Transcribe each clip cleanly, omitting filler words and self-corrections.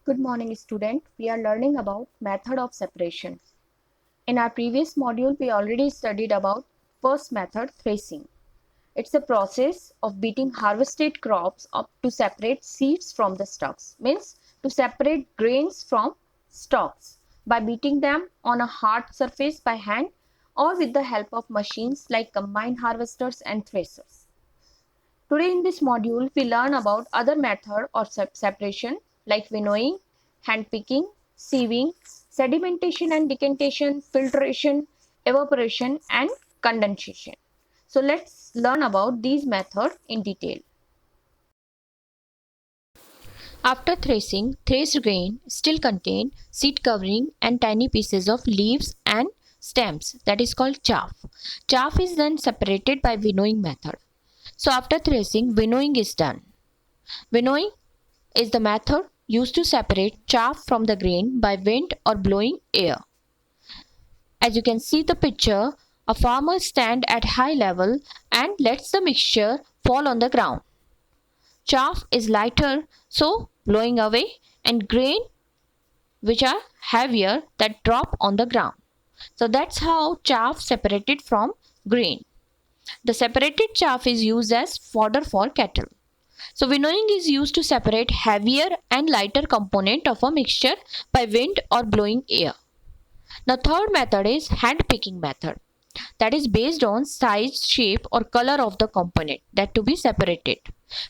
Good morning, student. We are learning about method of separation. In our previous module, we already studied about first method, threshing. It's a process of beating harvested crops up to separate seeds from the stalks. Means to separate grains from stalks by beating them on a hard surface by hand or with the help of machines like combine harvesters and threshers. Today in this module, we learn about other method of separation like winnowing, hand picking, sieving, sedimentation and decantation, filtration, evaporation and condensation. So let's learn about these methods in detail. After threshing, threshed grain still contain seed covering and tiny pieces of leaves and stems, that is called chaff. Chaff is then separated by winnowing method. So after threshing, winnowing is done. Winnowing is the method used to separate chaff from the grain by wind or blowing air. As you can see the picture, a farmer stands at high level and lets the mixture fall on the ground. Chaff is lighter, so blowing away, and grain which are heavier that drop on the ground. So that's how chaff separated from grain. The separated chaff is used as fodder for cattle. So winnowing is used to separate heavier and lighter component of a mixture by wind or blowing air. Now third method is hand picking method, that is based on size, shape or color of the component that to be separated.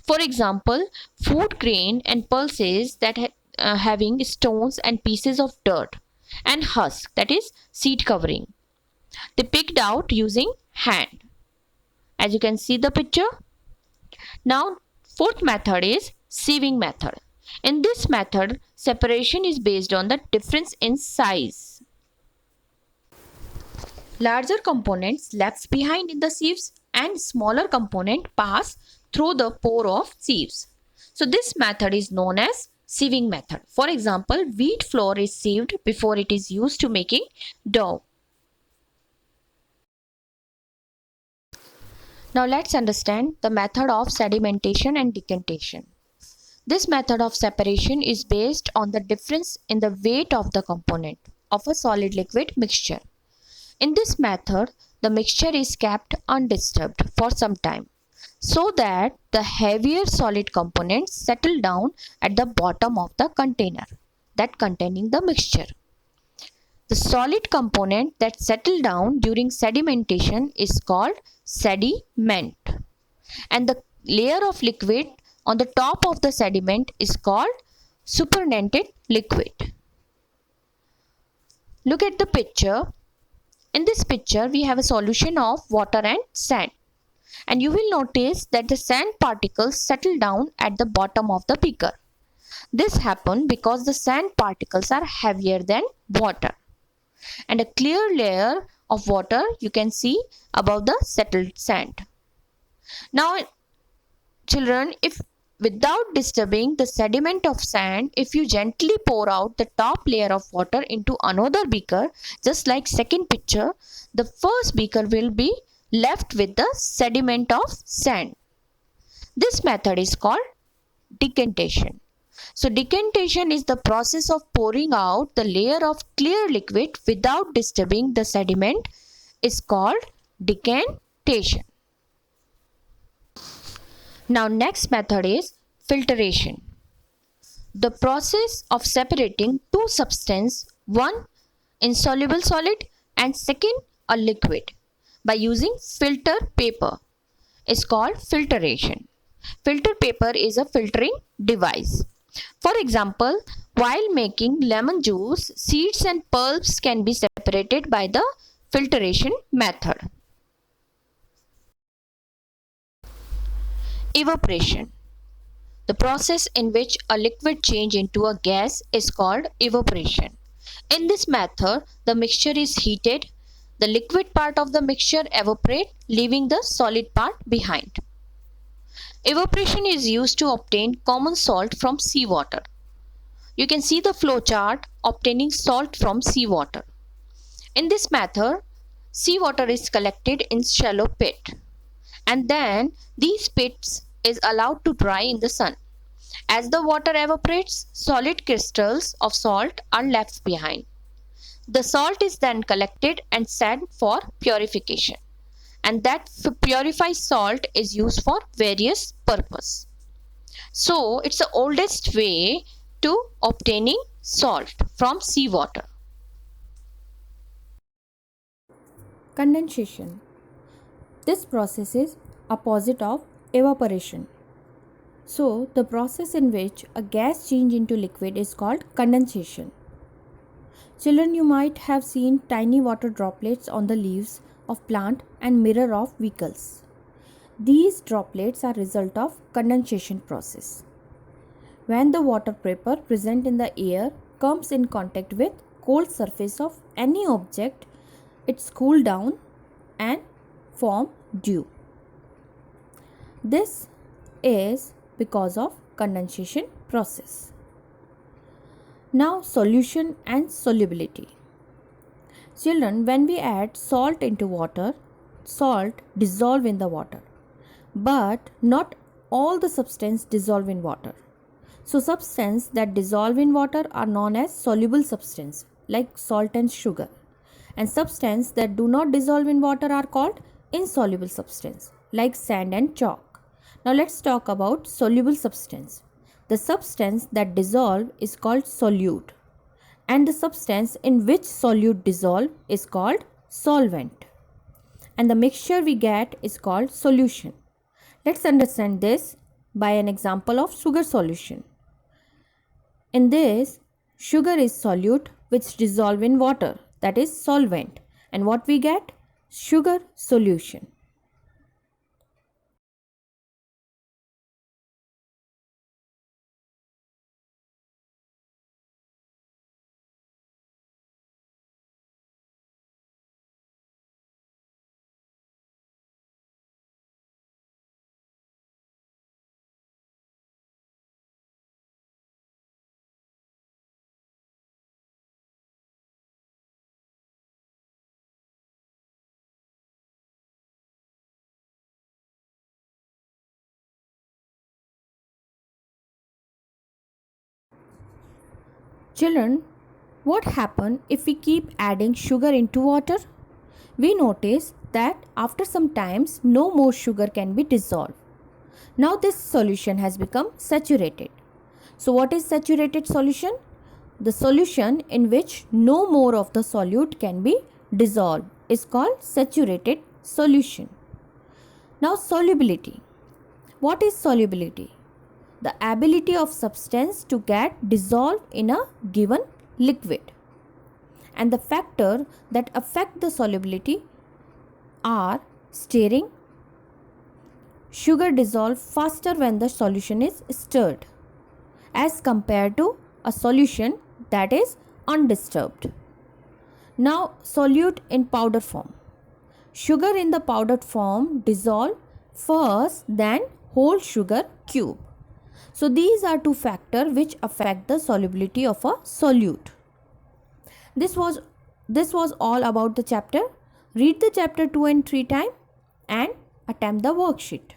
For example, food grain and pulses that having stones and pieces of dirt and husk, that is seed covering. They picked out using hand. As you can see the picture. Now fourth method is sieving method. In this method, separation is based on the difference in size. Larger components left behind in the sieves and smaller component pass through the pore of sieves. So this method is known as sieving method. For example, wheat flour is sieved before it is used to making dough. Now let's understand the method of sedimentation and decantation. This method of separation is based on the difference in the weight of the component of a solid liquid mixture. In this method, the mixture is kept undisturbed for some time so that the heavier solid components settle down at the bottom of the container that containing the mixture. The solid component that settle down during sedimentation is called sediment, and the layer of liquid on the top of the sediment is called supernatant liquid. Look at the picture. In this picture, we have a solution of water and sand. And you will notice that the sand particles settle down at the bottom of the beaker. This happens because the sand particles are heavier than water. And a clear layer of water you can see above the settled sand. Now, children, if without disturbing the sediment of sand, if you gently pour out the top layer of water into another beaker, just like second picture, the first beaker will be left with the sediment of sand. This method is called decantation. So decantation is the process of pouring out the layer of clear liquid without disturbing the sediment is called decantation. Now next method is filtration. The process of separating two substances, one insoluble solid and second a liquid, by using filter paper is called filtration. Filter paper is a filtering device. For example, while making lemon juice, seeds and pulps can be separated by the filtration method. Evaporation. The process in which a liquid changes into a gas is called evaporation. In this method, the mixture is heated. The liquid part of the mixture evaporates, leaving the solid part behind. Evaporation is used to obtain common salt from seawater. You can see the flow chart obtaining salt from seawater. In this method, seawater is collected in shallow pit, and then these pits is allowed to dry in the sun. As the water evaporates, solid crystals of salt are left behind. The salt is then collected and sent for purification, and that purified salt is used for various purposes. So it's the oldest way to obtaining salt from seawater. Condensation. This process is opposite of evaporation. So the process in which a gas change into liquid is called condensation. Children, you might have seen tiny water droplets on the leaves of plant and mirror of vehicles. These droplets are result of condensation process. When the water vapor present in the air comes in contact with cold surface of any object, it cools down and form dew. This is because of condensation process. Now solution and solubility. Children, when we add salt into water, salt dissolve in the water, but not all the substance dissolve in water. So substance that dissolve in water are known as soluble substance like salt and sugar, and substance that do not dissolve in water are called insoluble substance like sand and chalk. Now let's talk about soluble substance. The substance that dissolve is called solute, and the substance in which solute dissolve is called solvent, and the mixture we get is called solution. Let's understand this by an example of sugar solution. In this, sugar is solute which dissolve in water, that is solvent, and what we get? Sugar solution. Children, what happens if we keep adding sugar into water? We notice that after some times no more sugar can be dissolved. Now this solution has become saturated. So what is saturated solution? The solution in which no more of the solute can be dissolved is called saturated solution. Now solubility. What is solubility? The ability of substance to get dissolved in a given liquid. And the factor that affect the solubility are stirring. Sugar dissolves faster when the solution is stirred as compared to a solution that is undisturbed. Now solute in powder form. Sugar in the powdered form dissolve first than whole sugar cube. So these are two factors which affect the solubility of a solute. This was all about the chapter. Read the chapter 2 and 3 times and attempt the worksheet.